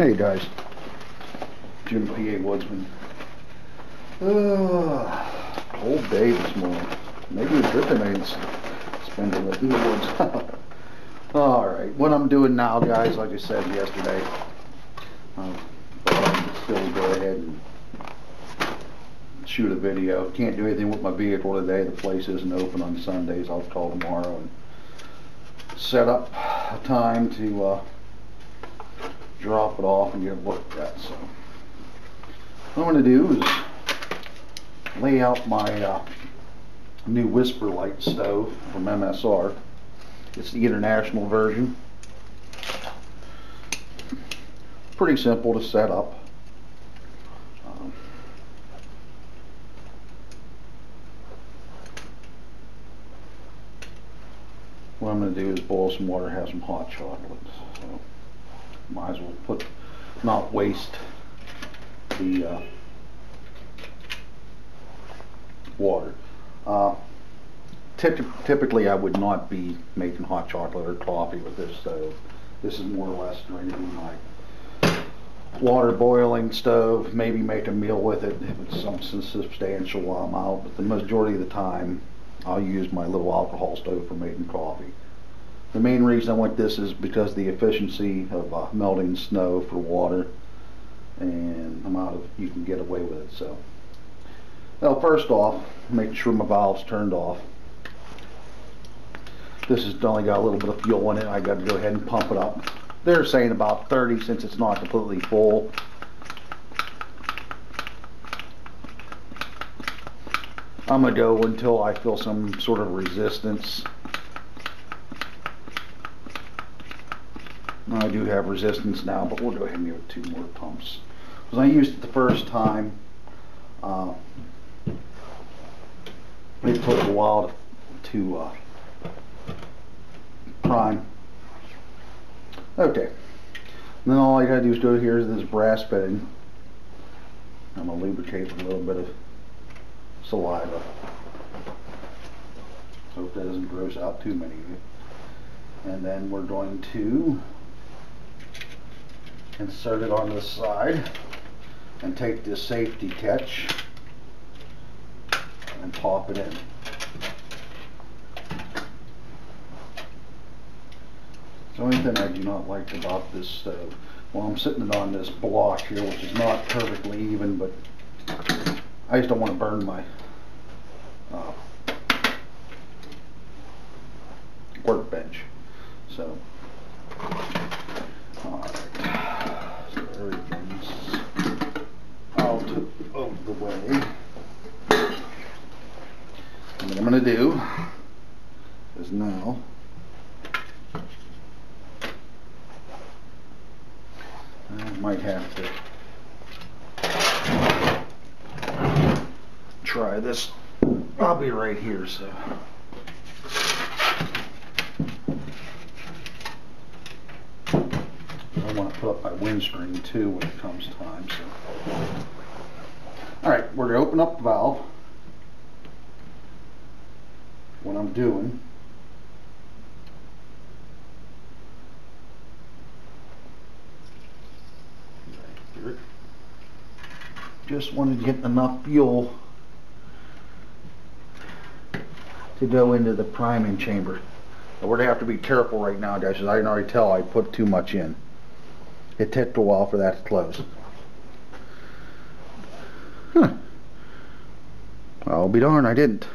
Hey guys, Jim Pawoodsman. Cold day this morning. Maybe it's good thing I didn't spend it in the woods. Alright, what I'm doing now, guys, like I said yesterday, but I can still go ahead and shoot a video. Can't do anything with my vehicle today. The place isn't open on Sundays. I'll call tomorrow and set up a time to drop it off and get it looked at. So what I'm going to do is lay out my new Whisperlight stove from MSR. It's the international version. Pretty simple to set up. What I'm going to do is boil some water, have some hot chocolate. So might as well not waste the water. Typically I would not be making hot chocolate or coffee with this stove. This is more or less going to be my water boiling stove. Maybe make a meal with it if it's something substantial while I'm out, but the majority of the time I'll use my little alcohol stove for making coffee. The main reason I want this is because the efficiency of melting snow for water and the amount of you can get away with it. So, well, first off, make sure my valve's turned off. This has only got a little bit of fuel in it. I got to go ahead and pump it up. They're saying about 30 since it's not completely full. I'm going to go until I feel some sort of resistance. I do have resistance now, but we'll go ahead and give it 2 more pumps. Because I used it the first time, it took a while to prime. Okay, and then all I gotta do is go here to this brass bedding. I'm gonna lubricate with a little bit of saliva. Hope that doesn't gross out too many of you. And then we're going to insert it on the side and take this safety catch and pop it in. The only thing I do not like about this stove, well, I'm sitting it on this block here, which is not perfectly even, but I just don't want to burn my workbench. So, alright, so everything's out of the way. And what I'm going to do is now I might have to try this. I'll be right here, so. I want to put up my windscreen too when it comes time. So, alright, we're going to open up the valve. What I'm doing just wanted to get enough fuel to go into the priming chamber. But we're going to have to be careful right now, guys, because I can already tell I put too much in. It took a while for that to close. Huh. I'll be darned, I didn't.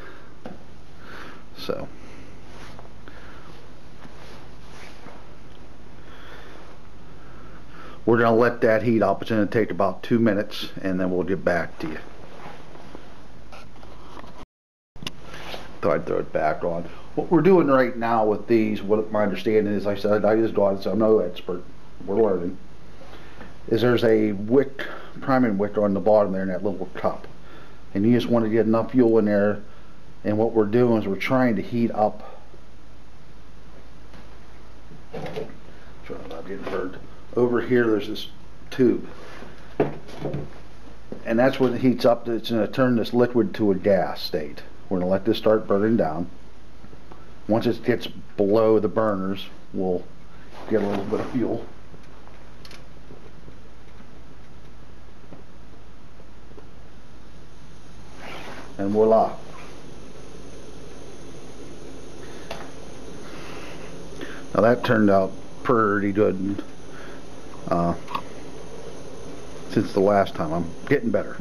So. We're going to let that heat up. It's going to take about 2 minutes, and then we'll get back to you. Thought I'd throw it back on. What we're doing right now with these, what my understanding is, I said I just got it, so I'm no expert. We're learning. Is there's a wick, priming wick on the bottom there in that little cup, and you just want to get enough fuel in there. And what we're doing is we're trying to heat up. Trying not getting burned. Over here there's this tube, and that's when it heats up. It's going to turn this liquid to a gas state. We're going to let this start burning down. Once it gets below the burners, we'll get a little bit of fuel. And voila. Now that turned out pretty good. Since the last time, I'm getting better.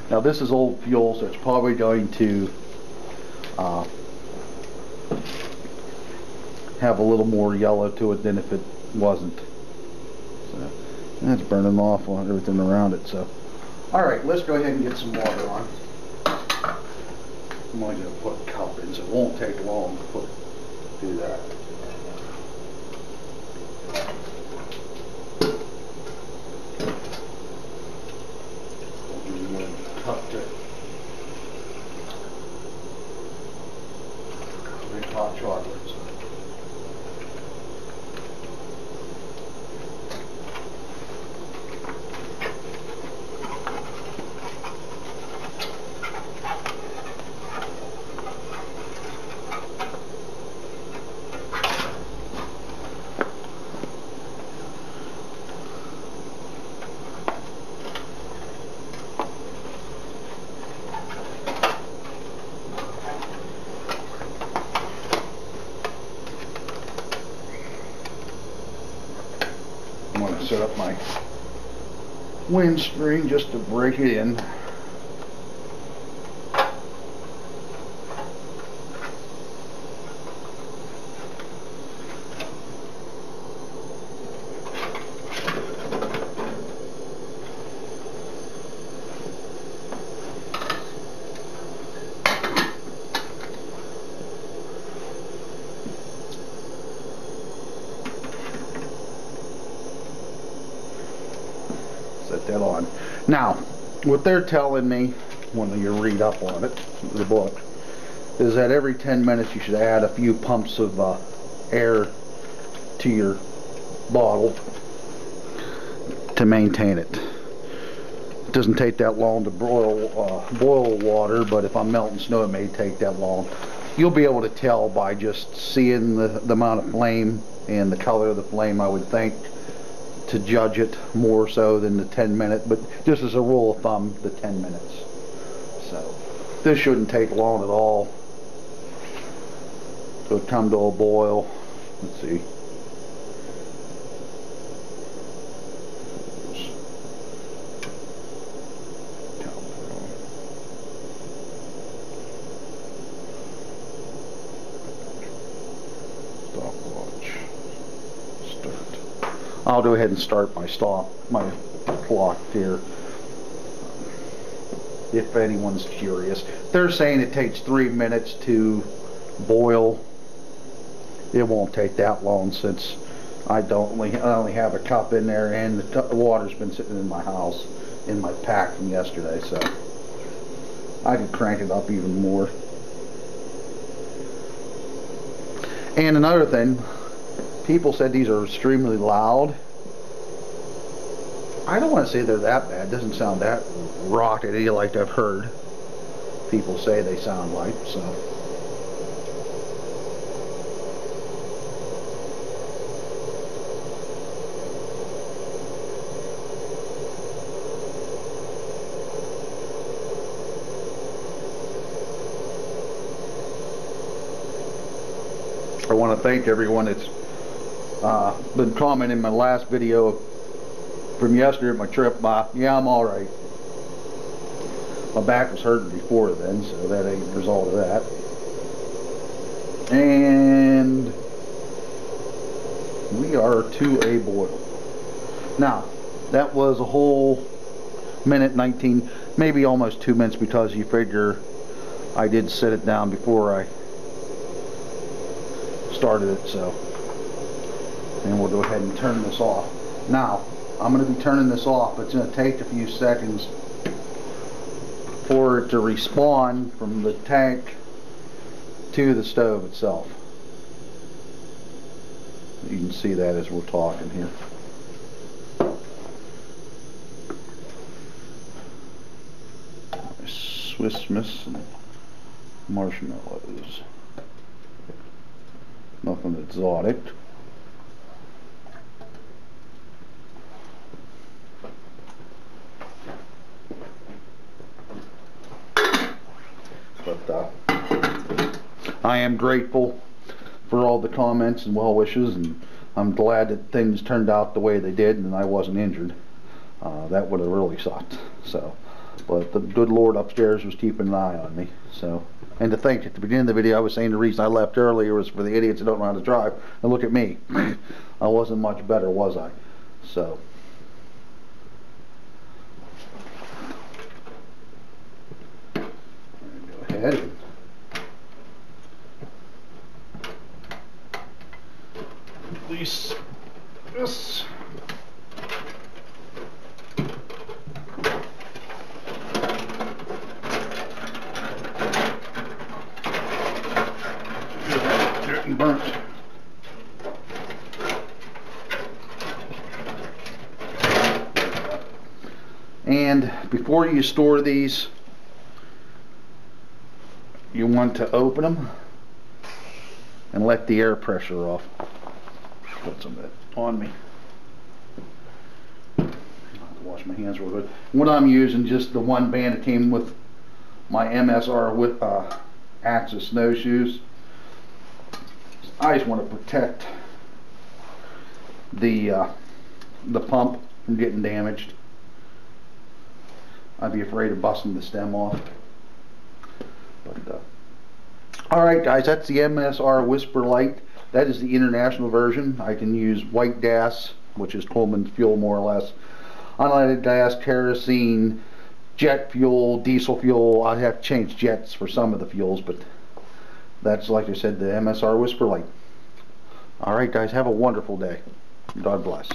Now this is old fuel, so it's probably going to have a little more yellow to it than if it wasn't. So that's burning off on everything around it. So, all right, let's go ahead and get some water on. I'm only going to put a cup in, so it won't take long to do that. Make hot chocolate. I'm going to set up my windscreen just to break it in. Set that on. Now, what they're telling me when you read up on it, the book, is that every 10 minutes you should add a few pumps of air to your bottle to maintain it. It doesn't take that long to boil water, but if I'm melting snow, it may take that long. You'll be able to tell by just seeing the amount of flame and the color of the flame, I would think, to judge it more so than the 10-minute, but just as a rule of thumb, the 10 minutes. So this shouldn't take long at all to come to a boil. Let's see. Stopwatch. Start. I'll go ahead and start my clock here. If anyone's curious, they're saying it takes 3 minutes to boil. It won't take that long since I only have a cup in there, and the water's been sitting in my house in my pack from yesterday, so I could crank it up even more. And another thing, people said these are extremely loud. I don't want to say they're that bad. It doesn't sound that rockety like I've heard people say they sound like, so. I want to thank everyone that's been commenting in my last video from yesterday, my trip. Yeah, I'm alright. My back was hurting before then, so that ain't the result of that. And we are to a boil. Now, that was a whole minute 19, maybe almost 2 minutes, because you figure I did set it down before I started it, so. And we'll go ahead and turn this off. Now, I'm going to be turning this off, but it's going to take a few seconds for it to respawn from the tank to the stove itself. You can see that as we're talking here. Swiss Miss and marshmallows. Nothing exotic. I am grateful for all the comments and well wishes, and I'm glad that things turned out the way they did and I wasn't injured. That would have really sucked. So, but the good Lord upstairs was keeping an eye on me. So, and to think at the beginning of the video I was saying the reason I left earlier was for the idiots that don't know how to drive. And look at me. I wasn't much better, was I? So. Go ahead and release this. Getting burnt. And before you store these, you want to open them and let the air pressure off. Put some of that on me. I have to wash my hands real good. What I'm using, just the one band that came with my MSR with Axis snowshoes. I just want to protect the pump from getting damaged. I'd be afraid of busting the stem off. But alright guys, that's the MSR Whisperlight. That is the international version. I can use white gas, which is Coleman's fuel more or less, unleaded gas, kerosene, jet fuel, diesel fuel. I have to change jets for some of the fuels, but that's, like I said, the MSR Whisperlight. Alright guys, have a wonderful day. God bless.